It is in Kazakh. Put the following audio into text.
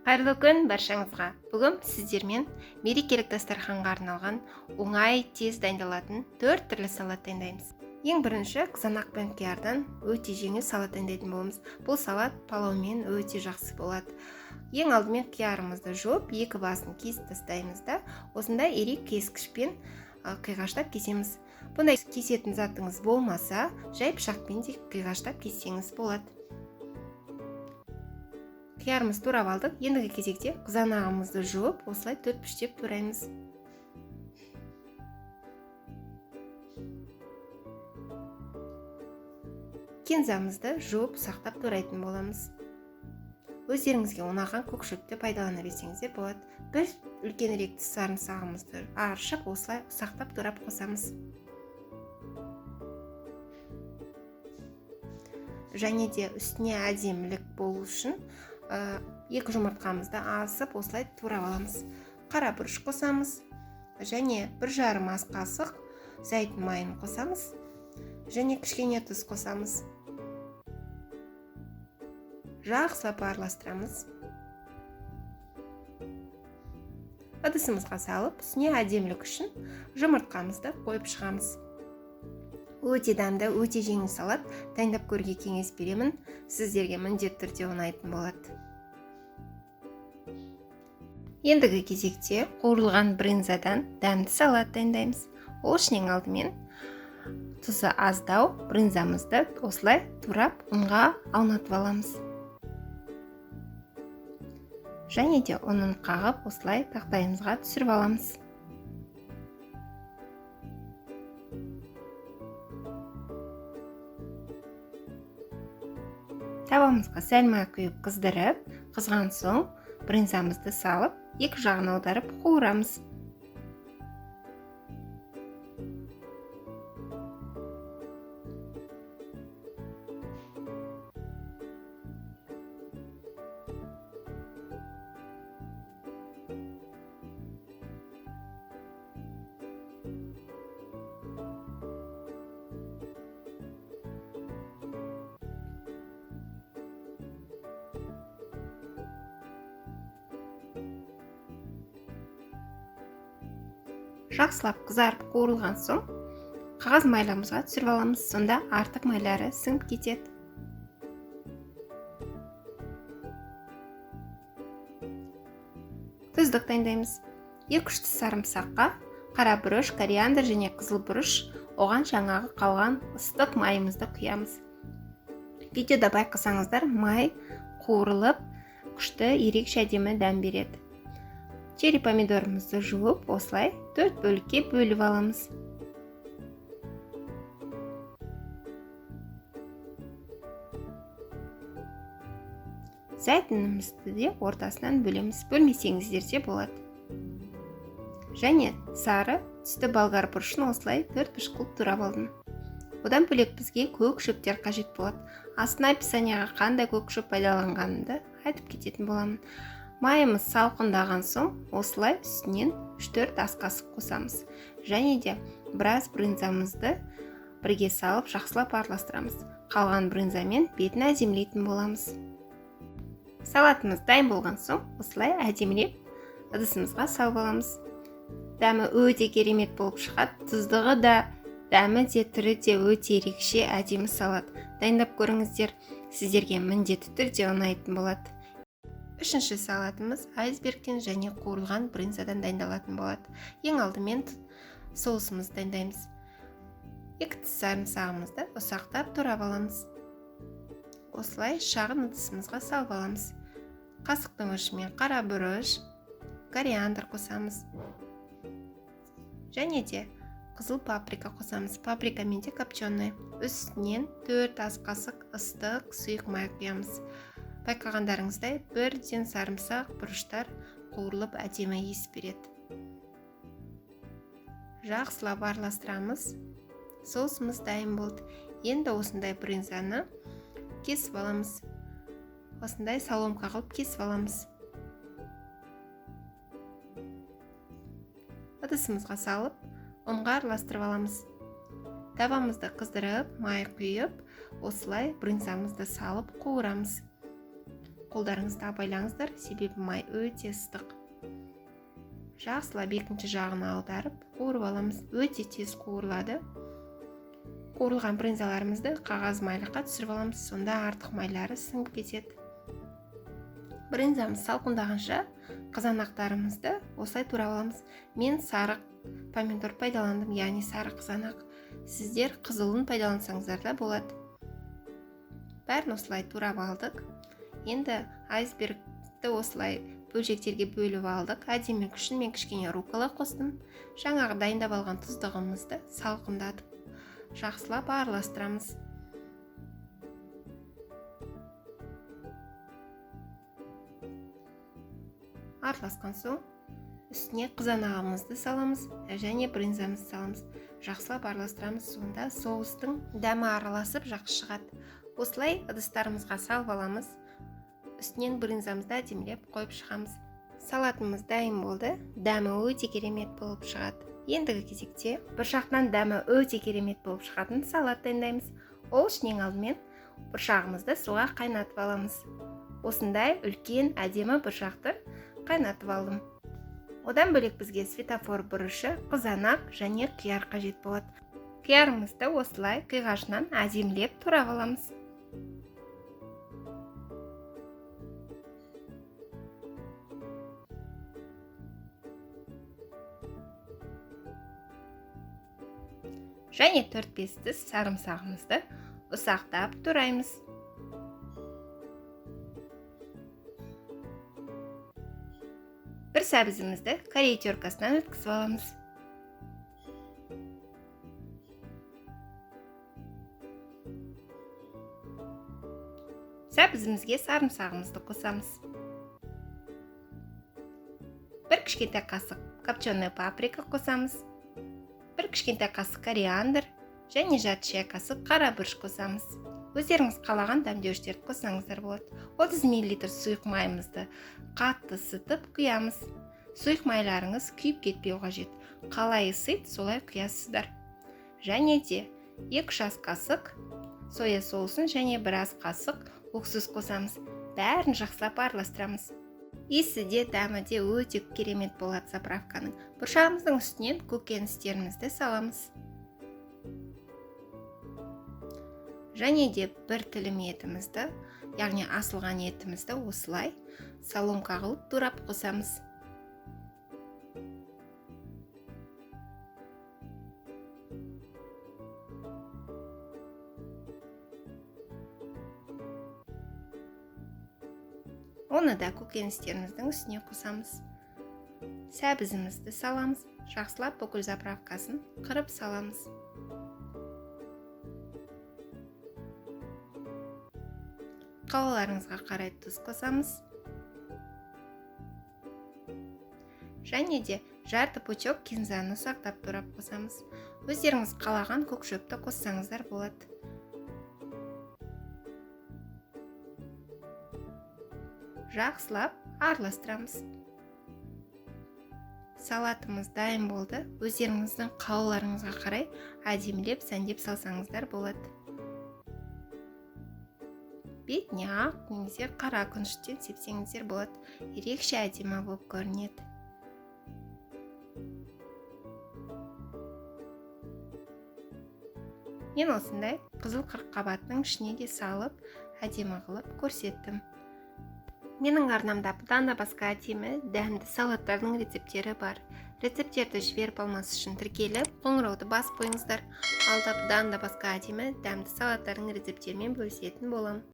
Қайырлы күн баршаңызға. Бүгін сіздермен мерекелік дастарханға арналған оңай, тез дайындалатын 4 түрлі салат дайындаймыз. Ең бірінші қызанақ пен қиярдан өте жеңіл салат дайындайтын боламыз. Бұл салат палаумен өте жақсы болады. Ең алдымен қиярымызды жуып, екі басын кесіп тастаймыз да, осындай ирек кескішпен қиғаштап кесеміз. Бұндай кесетін затыңыз болмаса, жай пышақпен де қиғаштап кессеңіз болады. Қиярымыз турап алдық. Ендігі кезекте қызанағымызды жуып, осылай төрт-піштеп тураймыз. Кензамызды жуып, сақтап турайтын боламыз. Өздеріңізге ұнаған көкшөпті пайдалана берсеңіздер болады. Бір үлкенірек сарымсағымызды аршып, осылай сақтап турап қосамыз. Және де үстіне әдемілік болу үшін екі жұмыртқамызды асып, осылай турап аламыз. Қара бұрыш қосамыз. Және 1,5 ас қасық зәйтүн майын қосамыз. Және кішкене тұз қосамыз. Жақсылап араластырамыз. Ыдысымызға салып, үстіне әдемілік үшін жұмыртқамызды қойып шығамыз. Өте дәмді, өте жеңіл салат дайындап көруге кеңес беремін. Сіздерге міндетті түрде ұнайтын болады. Ендігі кезекте қуырылған брынзадан дәмді салат дайындаймыз. Ол үшін ең алдымен тұзы аздау брынзамызды осылай турап ұнға аунатып аламыз. Және де ұнын қағып, осылай тақтайымызға түсіріп аламыз. Табамызға сәл май құйып қыздырып, қызған соң брынзамызды салып, екі жағын аударып қуырамыз. Жақсылап қызарып қуырылған соң, қағаз майламызға түсіріп аламыз, сонда артық майлары сіңіп кетеді. Тұздық дайындаймыз. 2-3 сарымсаққа қара бұрыш, кориандр және қызыл бұрыш, оған жаңағы қалған ыстық майымызды құямыз. Видеода байқасаңыздар, май қуырылып, күшті ерекше әдемі дәм береді. Черри помидорымызды жуып, осылай 4 бөлікке бөліп аламыз. Зәйтүнімізді де ортасынан бөлеміз. Бөлмесеңіздер де болады. Және сары түсті болгар бұрышын осылай 4-5 қылып турап алдым. Одан бөлек бізге көк шөптер қажет болады. Астына описанияға қандай көк шөп пайдаланғанымды айтып кететін боламын. Майымыз салқындаған соң, осылай үстінен 3-4 ас қасық қосамыз. Және де біраз брынзамызды бірге салып, жақсылап араластырамыз. Қалған брынзамен бетін әдемілейтін боламыз. Салатымыз дайын болған соң, осылай әдемілеп ыдысымызға салып аламыз. Дәмі өте керемет болып шығады. Тұздығы да, дәмі де, түрі де өте ерекше әдемі салат. Дайындап көріңіздер, сіздерге міндетті түрде ұнайтын болады. Үшінші салатымыз айсбергтен және қуырылған брынзадан дайындалатын болады. Ең алдымен соусымызды дайындаймыз. 2 сарымсағымызды ұсақтап турап аламыз. Осылай шағын ыдысымызға салып аламыз. Қасықтың ұшымен қара бұрыш, кориандр қосамыз. Және де қызыл паприка қосамыз. Паприкамен де копченый. Үстінен 4 ас қасық ыстық сұйық май құямыз. Байқағандарыңыздай, бірден сарымсақ бұрыштар қуырылып әдемі иіс береді. Жақсылап араластырамыз. Соусымыз дайын болды. Енді осындай брынзаны кесіп аламыз. Осындай соломка қылып кесіп аламыз. Ыдысымызға салып, ұнға араластырып аламыз. Табамызды қыздырып, май құйып, осылай брынзамызды салып қуырамыз. қолдарыңызды абайлаңыздар, себебі май өте ыстық. Жақсылап екінші жағына аударып қуырып аламыз. Өте тез қуырылады. Қуырылған брынзаларымызды қағаз майлыққа түсіріп аламыз, сонда артық майлары сіңіп кетеді. Брынзамыз салқындағанша қызанақтарымызды осылай турап аламыз. Мен сары помидор пайдаландым, яғни сары қызанақ. Сіздер қызылын пайдалансаңыздар да болады. Бәрін осылай турап алдық. Енді айсбергті осылай бөлшектерге бөліп алдық. Әдемілік үшін мен кішкене руккола қостым. Жаңағы дайындап алған тұздығымызды салқындатып жақсылап араластырамыз. Араласқан соң үстіне қызанағымызды саламыз және брынзамызды саламыз. Жақсылап араластырамыз, сонда соустың дәмі араласып жақсы шығады. Осылай ыдыстарымызға салып аламыз. Үстінен брынзамызды әдемілеп қойып шығамыз. Салатымыз дайын болды. Дәмі өте керемет болып шығады. Ендігі кезекте бұршақтан дәмі өте керемет болып шығатын салат дайындаймыз. Ол үшін ең алдымен бұршағымызды суға қайнатып аламыз. Осындай үлкен әдемі бұршақты қайнатып алдым. Одан бөлек бізге светофор бұрышы, қызанақ және қияр қажет болады. Қиярымызды осылай қиғашынан әдемілеп турап аламыз. Және 4-5 тіс сарымсағымызды ұсақтап тураймыз. Бір сәбізімізді корей теркасынан өткізіп аламыз. Сәбізімізге сарымсағымызды қосамыз. Бір кішкентай қасық копченый паприка қосамыз. Бір кішкентай қасық кориандр және жарты шай қасық қара бұрыш қосамыз. Өздеріңіз қалаған дәмдеуіштерді қоссаңыздар болады. 30 мл сұйық майымызды қатты ысытып құямыз. Сұйық майларыңыз күйіп кетпеу қажет. Қалай ысиды, солай құясыздар. Және де 2 ас қасық соя соусын және 1 ас қасық уксус қосамыз. Бәрін жақсылап араластырамыз. Иісі де, дәмі де өте керемет болады заправканың. Бұршағымыздың үстінен көкөністерімізді саламыз. Және де 1 тілім етімізді, яғни асылған етімізді осылай соломка қылып турап қосамыз. Оны да көкөністеріміздің үстіне қосамыз. Сәбізімізді саламыз. Жақсылап бүкіл заправкасын қырып саламыз. Қалаларыңызға қарай тұз қосамыз. Және де жарты пучок кинзаны ұсақтап турап қосамыз. Өздеріңіз қалаған көк шөпті қоссаңыздар болады. Жақсылап араластырамыз. Салатымыз дайын болды. Өздеріңіздің қалауларыңызға қарай әдемілеп сәндеп салсаңыздар болады. Бетіне ақ немесе қара күншіктен сепсеңіздер болады. Ерекше әдемі болып көрінеді. Мен осындай қызыл қырыққабаттың ішіне де салып, әдемі қылып көрсеттім. Менің арнамда бұдан да басқа әдемі дәмді салаттардың рецептері бар. Рецептерді жіберіп алмас үшін тіркеліп, қоңырауды басып қойыңыздар. Алда бұдан да басқа әдемі дәмді салаттардың рецептерімен бөлісетін боламын.